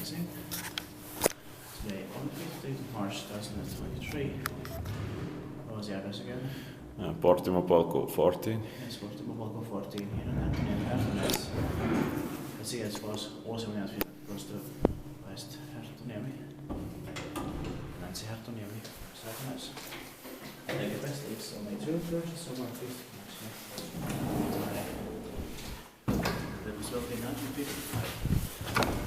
Rising. Today on the 15th of March 2023. What was the address again? Portimopolku 14. Yes, Portimopolku 14 here in Herttoniemi. The CS was also in Finland across the west Herttoniemi. Länsi Herttoniemi. Nice. The capacity is only 2 versions, so 150 that was built in 1955.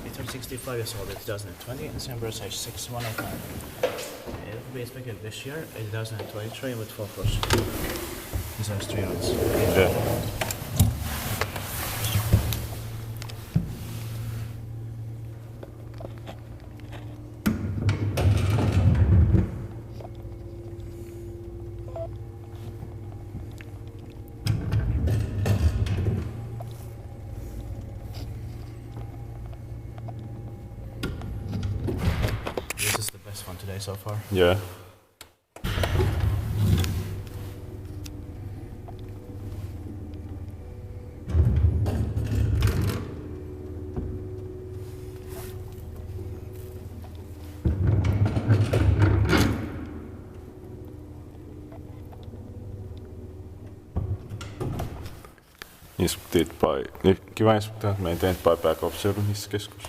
It's 65 years old in 2020 and December age 6105. It will be expected this year, 2023, with 4 plus. These are 3 rounds. Yeah. This is the best one today so far. Yeah. Inspekteert kiva inspekteerimine teinud by back observationist keskus.